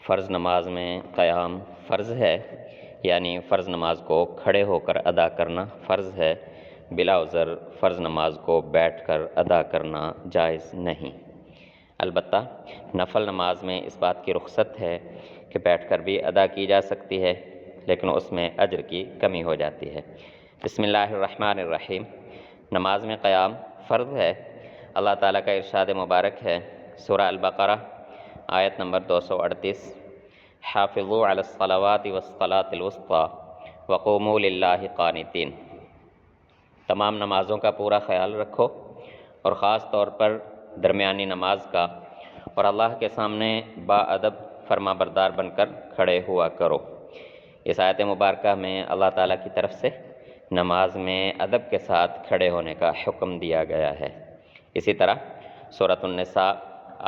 فرض نماز میں قیام فرض ہے، یعنی فرض نماز کو کھڑے ہو کر ادا کرنا فرض ہے، بلا عذر فرض نماز کو بیٹھ کر ادا کرنا جائز نہیں۔ البتہ نفل نماز میں اس بات کی رخصت ہے کہ بیٹھ کر بھی ادا کی جا سکتی ہے، لیکن اس میں اجر کی کمی ہو جاتی ہے۔ بسم اللہ الرحمن الرحیم۔ نماز میں قیام فرض ہے۔ اللہ تعالیٰ کا ارشاد مبارک ہے سورہ البقرہ آیت نمبر 238، حافظوا علی الصلوات والصلاۃ الوسطیٰ وقوموا للہ قانتین۔ تمام نمازوں کا پورا خیال رکھو اور خاص طور پر درمیانی نماز کا، اور اللہ کے سامنے با ادب فرما بردار بن کر کھڑے ہوا کرو۔ اس آیت مبارکہ میں اللہ تعالیٰ کی طرف سے نماز میں ادب کے ساتھ کھڑے ہونے کا حکم دیا گیا ہے۔ اسی طرح سورۃ النساء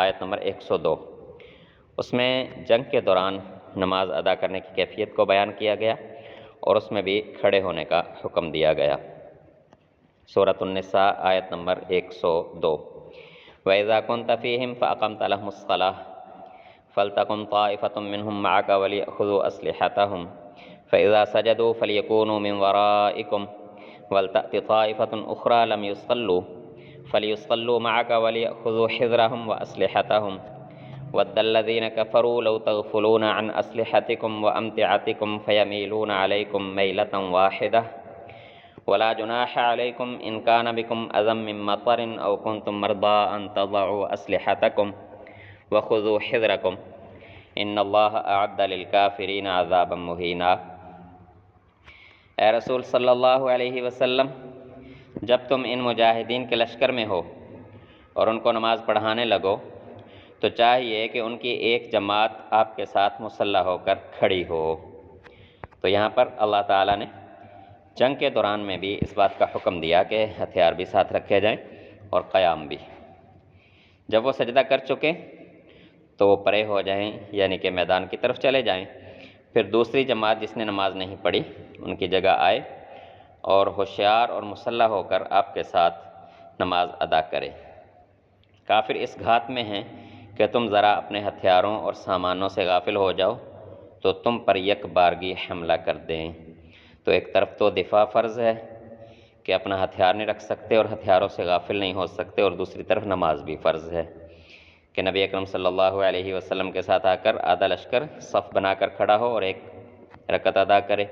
آیت نمبر 102، اس میں جنگ کے دوران نماز ادا کرنے کی کیفیت کو بیان کیا گیا اور اس میں بھی کھڑے ہونے کا حکم دیا گیا۔ سورۃ النساء آیت نمبر 102، وَإِذَا كُنْتَ فِيهِمْ فَأَقَمْتَ لَهُمُ الصَّلَاةَ فَلْتَقُمْ طَائِفَةٌ مِّنْهُمْ مَعَكَ وَلْيَأْخُذُوا أَسْلِحَتَهُمْ فَإِذَا سَجَدُوا فَلْيَكُونُوا مِنْ وَرَائِكُمْ وَلْتَأْتِ طَائِفَةٌ أُخْرَىٰ لَمْ يُصَلُّوا فَلْيُصَلُّوا مَعَكَ وَلْيَأْخُذُوا حِذْرَهُمْ وَأَسْلِحَتَهُمْ وَدَّ الَّذِينَ كَفَرُوا لَوْ تَغْفُلُونَ عَنْ أَسْلِحَتِكُمْ وَأَمْتِعَتِكُمْ فَيَمِيلُونَ عَلَيْكُمْ مَيْلَةً وَاحِدَةً وَلَا جُنَاحَ عَلَيْكُمْ إِنْ كَانَ بِكُمْ أَذًى مِّن مَّطَرٍ أَوْ كُنتُم مَّرْضَىٰ أَن تَضَعُوا أَسْلِحَتَكُمْ وَخُذُوا حِذْرَكُمْ إِنَّ اللَّهَ أَعَدَّ لِلْكَافِرِينَ عَذَابًا مُّهِينًا۔ اے رسول صلی اللہ علیہ وسلم، جب تم ان مجاہدین کے لشکر میں ہو اور ان کو نماز پڑھانے لگو تو چاہیے کہ ان کی ایک جماعت آپ کے ساتھ مسلح ہو کر کھڑی ہو۔ تو یہاں پر اللہ تعالیٰ نے جنگ کے دوران میں بھی اس بات کا حکم دیا کہ ہتھیار بھی ساتھ رکھے جائیں اور قیام بھی۔ جب وہ سجدہ کر چکے تو وہ پرے ہو جائیں، یعنی کہ میدان کی طرف چلے جائیں، پھر دوسری جماعت جس نے نماز نہیں پڑھی ان کی جگہ آئے اور ہوشیار اور مسلح ہو کر آپ کے ساتھ نماز ادا کرے۔ کافر اس گھات میں ہیں کہ تم ذرا اپنے ہتھیاروں اور سامانوں سے غافل ہو جاؤ تو تم پر یک بارگی حملہ کر دیں۔ تو ایک طرف تو دفاع فرض ہے کہ اپنا ہتھیار نہیں رکھ سکتے اور ہتھیاروں سے غافل نہیں ہو سکتے، اور دوسری طرف نماز بھی فرض ہے کہ نبی اکرم صلی اللہ علیہ وسلم کے ساتھ آ کر آدھا لشکر صف بنا کر کھڑا ہو اور ایک رکعت ادا کرے،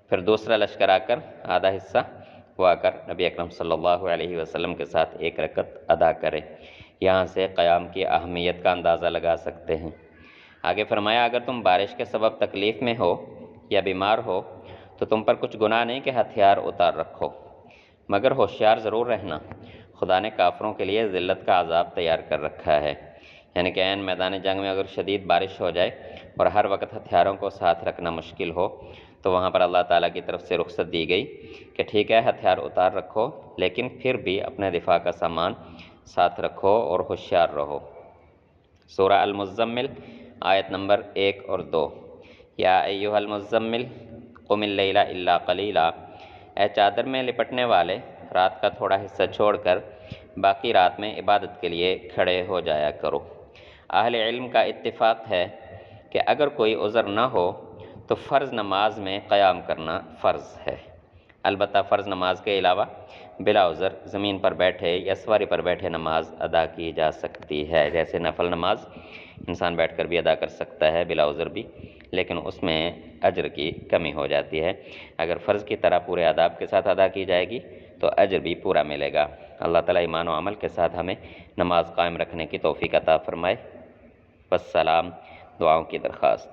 پھر دوسرا لشکر آ کر آدھا حصہ وہ آ کر نبی اکرم صلی اللہ علیہ وسلم کے ساتھ ایک رکعت ادا کرے۔ یہاں سے قیام کی اہمیت کا اندازہ لگا سکتے ہیں۔ آگے فرمایا اگر تم بارش کے سبب تکلیف میں ہو یا بیمار ہو تو تم پر کچھ گناہ نہیں کہ ہتھیار اتار رکھو، مگر ہوشیار ضرور رہنا، خدا نے کافروں کے لیے ذلت کا عذاب تیار کر رکھا ہے۔ یعنی کہ عین میدان جنگ میں اگر شدید بارش ہو جائے اور ہر وقت ہتھیاروں کو ساتھ رکھنا مشکل ہو تو وہاں پر اللہ تعالیٰ کی طرف سے رخصت دی گئی کہ ٹھیک ہے ہتھیار اتار رکھو، لیکن پھر بھی اپنے دفاع کا سامان ساتھ رکھو اور ہوشیار رہو۔ سورہ المزمل آیت نمبر 1 اور 2، یا ایھا المزمل قم اللیل الا قلیلا، اے چادر میں لپٹنے والے رات کا تھوڑا حصہ چھوڑ کر باقی رات میں عبادت کے لیے کھڑے ہو جایا کرو۔ اہل علم کا اتفاق ہے کہ اگر کوئی عذر نہ ہو تو فرض نماز میں قیام کرنا فرض ہے۔ البتہ فرض نماز کے علاوہ بلا عذر زمین پر بیٹھے یا سواری پر بیٹھے نماز ادا کی جا سکتی ہے، جیسے نفل نماز انسان بیٹھ کر بھی ادا کر سکتا ہے بلا عذر بھی، لیکن اس میں اجر کی کمی ہو جاتی ہے۔ اگر فرض کی طرح پورے آداب کے ساتھ ادا کی جائے گی تو اجر بھی پورا ملے گا۔ اللہ تعالیٰ ایمان و عمل کے ساتھ ہمیں نماز قائم رکھنے کی توفیق عطا فرمائے۔ والسلام، دعاؤں کی درخواست۔